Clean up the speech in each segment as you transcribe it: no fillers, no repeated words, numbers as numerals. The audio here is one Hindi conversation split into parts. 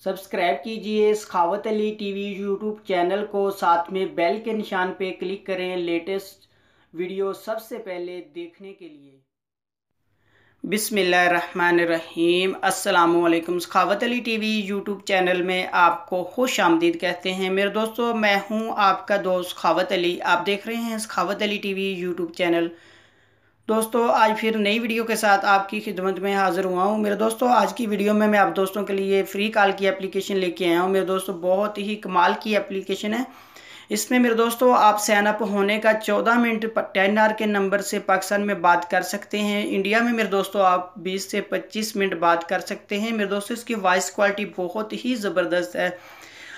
सब्सक्राइब कीजिए सखावत अली टीवी यूट्यूब चैनल को, साथ में बेल के निशान पे क्लिक करें लेटेस्ट वीडियो सबसे पहले देखने के लिए। बिस्मिल्लाहिर्रहमानिर्रहीम। अस्सलामुअलैकुम। सखावत अली टीवी यूट्यूब चैनल में आपको खुश आमदीद कहते हैं। मेरे दोस्तों, मैं हूं आपका दोस्त सखावत अली। आप देख रहे हैं सखावत अली टीवी यूट्यूब चैनल। दोस्तों, आज फिर नई वीडियो के साथ आपकी खिदमत में हाज़िर हुआ हूँ। मेरे दोस्तों, आज की वीडियो में मैं आप दोस्तों के लिए फ्री कॉल की एप्लीकेशन लेके आया हूँ। मेरे दोस्तों, बहुत ही कमाल की एप्लीकेशन है। इसमें मेरे दोस्तों आप साइन अप होने का 14 मिनट 10 आवर के नंबर से पाकिस्तान में बात कर सकते हैं। इंडिया में मेरे दोस्तों आप 20 से 25 मिनट बात कर सकते हैं। मेरे दोस्तों, इसकी वॉइस क्वालिटी बहुत ही ज़बरदस्त है।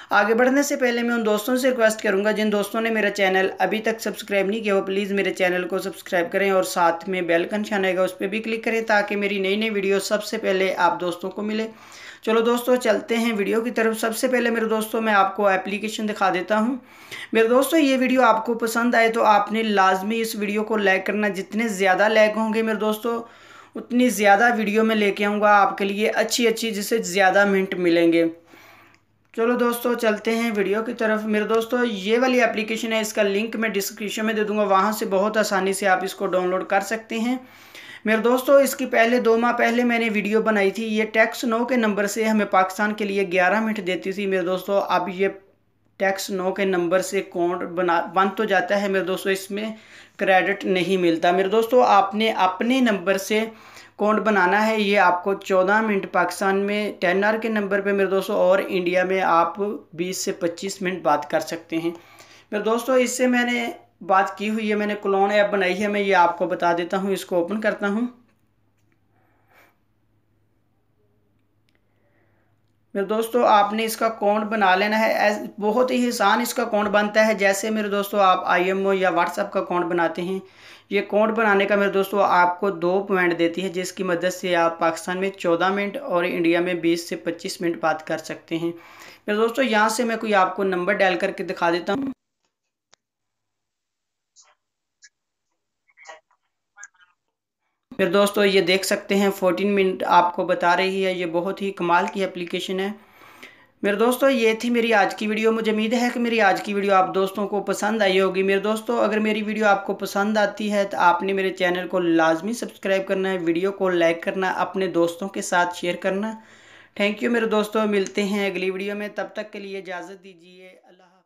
आगे बढ़ने से पहले मैं उन दोस्तों से रिक्वेस्ट करूंगा जिन दोस्तों ने मेरा चैनल अभी तक सब्सक्राइब नहीं किया हो, प्लीज़ मेरे चैनल को सब्सक्राइब करें और साथ में बेल का निशान आएगा उस पर भी क्लिक करें ताकि मेरी नई नई वीडियो सबसे पहले आप दोस्तों को मिले। चलो दोस्तों, चलते हैं वीडियो की तरफ। सबसे पहले मेरे दोस्तों मैं आपको एप्लीकेशन दिखा देता हूँ। मेरे दोस्तों, ये वीडियो आपको पसंद आए तो आपने लाजमी इस वीडियो को लाइक करना। जितने ज़्यादा लाइक होंगे मेरे दोस्तों, उतनी ज़्यादा वीडियो में लेके आऊँगा आपके लिए अच्छी जिससे ज़्यादा मिनट मिलेंगे। चलो दोस्तों, चलते हैं वीडियो की तरफ। मेरे दोस्तों, ये वाली एप्लीकेशन है, इसका लिंक मैं डिस्क्रिप्शन में दे दूंगा, वहाँ से बहुत आसानी से आप इसको डाउनलोड कर सकते हैं। मेरे दोस्तों, इसकी पहले 2 माह पहले मैंने वीडियो बनाई थी। ये टैक्स 9 के नंबर से हमें पाकिस्तान के लिए 11 मिनट देती थी। मेरे दोस्तों, अब ये टैक्स 9 के नंबर से अकाउंट बन तो जाता है मेरे दोस्तों, इसमें क्रेडिट नहीं मिलता। मेरे दोस्तों, आपने अपने नंबर से अकाउंट बनाना है। ये आपको 14 मिनट पाकिस्तान में 10 आवर के नंबर पे मेरे दोस्तों, और इंडिया में आप 20 से 25 मिनट बात कर सकते हैं। मेरे दोस्तों, इससे मैंने बात की हुई है, मैंने क्लोन ऐप बनाई है, मैं ये आपको बता देता हूँ। इसको ओपन करता हूँ। मेरे दोस्तों, आपने इसका अकाउंट बना लेना है। बहुत ही आसान इसका अकाउंट बनता है। जैसे मेरे दोस्तों आप IMO या व्हाट्सएप का अकाउंट बनाते हैं, ये अकाउंट बनाने का मेरे दोस्तों आपको 2 पॉइंट देती है, जिसकी मदद से आप पाकिस्तान में 14 मिनट और इंडिया में 20 से 25 मिनट बात कर सकते हैं। मेरे दोस्तों, यहाँ से मैं कोई आपको नंबर डायल करके दिखा देता हूँ। मेरे दोस्तों, ये देख सकते हैं 14 मिनट आपको बता रही है। ये बहुत ही कमाल की एप्लीकेशन है। मेरे दोस्तों, ये थी मेरी आज की वीडियो। मुझे उम्मीद है कि मेरी आज की वीडियो आप दोस्तों को पसंद आई होगी। मेरे दोस्तों, अगर मेरी वीडियो आपको पसंद आती है तो आपने मेरे चैनल को लाजमी सब्सक्राइब करना है, वीडियो को लाइक करना, अपने दोस्तों के साथ शेयर करना। थैंक यू मेरे दोस्तों, मिलते हैं अगली वीडियो में। तब तक के लिए इजाज़त दीजिए। अल्लाह।